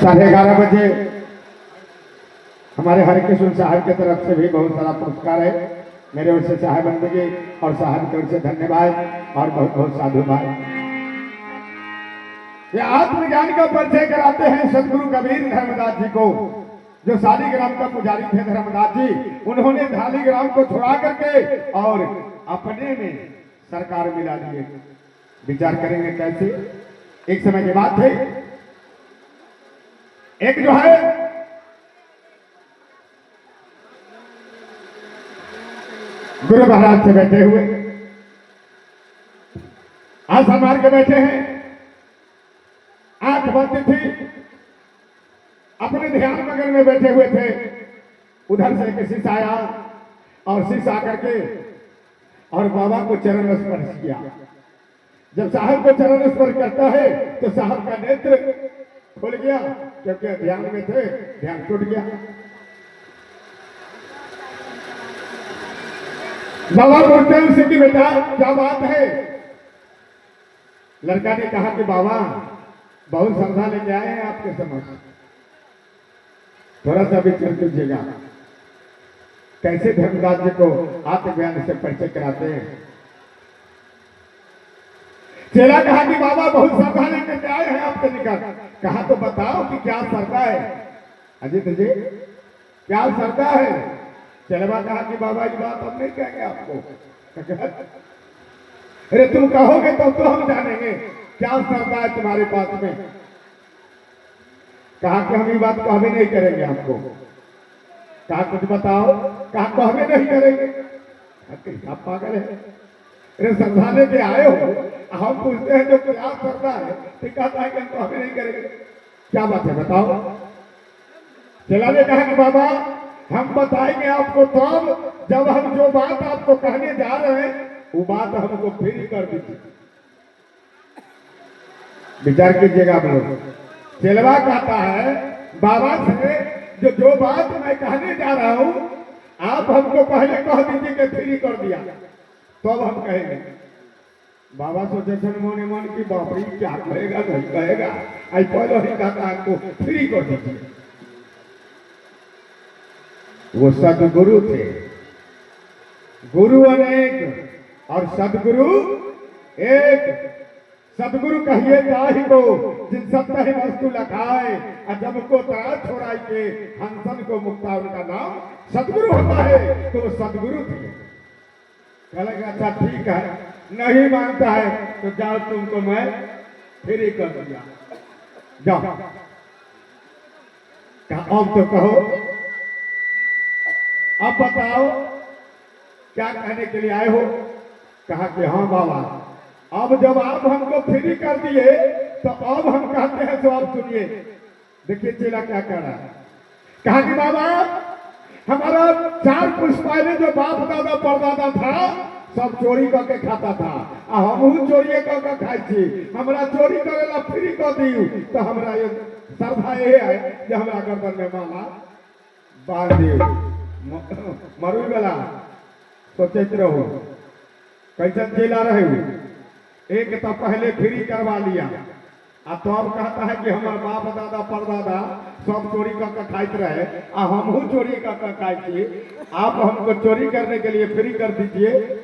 11:30 बजे हमारे हरकिशन साहब की तरफ से भी बहुत सारा पुरस्कार है। मेरे ओर से साहेबंदगी और साहब की ओर से धन्यवाद और बहुत बहुत साधुवाद। ये आत्मज्ञान का परिचय कराते हैं सदगुरु कबीर धर्मदास जी को, जो शालीग्राम का पुजारी थे धर्मदास जी। उन्होंने शालीग्राम को छुड़ा करके और अपने में सरकार मिला दिए। विचार करेंगे कैसे। एक समय की बात है, एक जो है गुरु महाराज से बैठे हुए आसन मार के बैठे हैं, आंख बंद थी, अपने ध्यान मगन में बैठे हुए थे। उधर से एक शिष्य आया और शिष्य आकर के और बाबा को चरण स्पर्श किया। जब साहब को चरण स्पर्श करता है तो साहब का नेत्र खुल गया, क्योंकि ध्यान में थे, ध्यान टूट गया। बाबा बोलते हैं उसे कि बेटा क्या बात है। लड़का ने कहा कि बाबा बहुत श्रद्धा लेके आए हैं आपके समक्ष, थोड़ा सा विचार कीजिएगा। कैसे धर्मदास जी को आत्मज्ञान से परिचय कराते हैं। चेला कहा कि बाबा बहुत श्रद्धा लेकर आए हैं आपके निकट। कहा तो बताओ कि क्या श्रद्धा है। अजित जी क्या श्रद्धा है। चेला कहा कि बाबा ये बात हम नहीं कहेंगे आपको। अरे तुम कहोगे तो हम जानेंगे क्या श्रद्धा है तुम्हारे पास में। कहा कि हम ये बात कहवे नहीं करेंगे आपको। कहा कुछ बताओ। कहा कहवे नहीं करेंगे। आप पागल है। अरे श्रद्धा लेके आए हो, हम पूछते हैं जो क्या श्रद्धा है तो कहता है कि हम कहवे नहीं करेंगे। क्या बात है बताओ। चला ने कहा कि बाबा हम बताएंगे आपको तब जब हम जो बात आपको कहने जा रहे हैं वो बात हमको फिर कर दीजिए। विचार कीजिएगा आप लोग। चेलवा कहता है बाबा से जो बात मैं कहने जा रहा हूं आप हमको पहले कह दीजिए कि फ्री कर दिया तो अब हम कहेंगे। बाबा सोचे थे मोने मन की बापरी क्या कहेगा नहीं कहेगा। आई पहले ही कहता आपको फ्री कर दीजिए। वो सदगुरु थे। गुरु अनेक और सदगुरु एक। सदगुरु कहिए ताहि को जिन सत्य वस्तु लखाए, अजब को तरा छोड़ाई के हंसन को मुक्ता। उनका नाम सदगुरु होता है तो वो सदगुरु थे। कहेगा अच्छा ठीक है, नहीं मानता है तो जाओ तुमको मैं फ्री कर दिया। जाओ अब तो कहो, अब बताओ क्या कहने के लिए आए हो। कहा कि हाँ बाबा अब जब आप हमको फ्री कर दिए तो अब हम कहते हैं तो आप सुनिए। देखिए चेला क्या कह रहा है। कहा कि बाबा हमारा 4 पुरुष पहले जो बाप दादा परदादा था सब चोरी करके खाता था, हम चोरी करके खाई थी। हमारा चोरी करेला फ्री कर दी तो हमारा ये श्रद्धा ये है कि हमारा गर्दन में माला बांध दी। मरु वाला सोचते रहो कैसे चेला रहे। एक तो पहले फ्री करवा लिया तो अब कहता है कि हमारे बाप दादा परदादा सब चोरी करके खाते रहे, हम चोरी करके खाई थी। आप हमको चोरी करने के लिए फ्री कर दीजिए।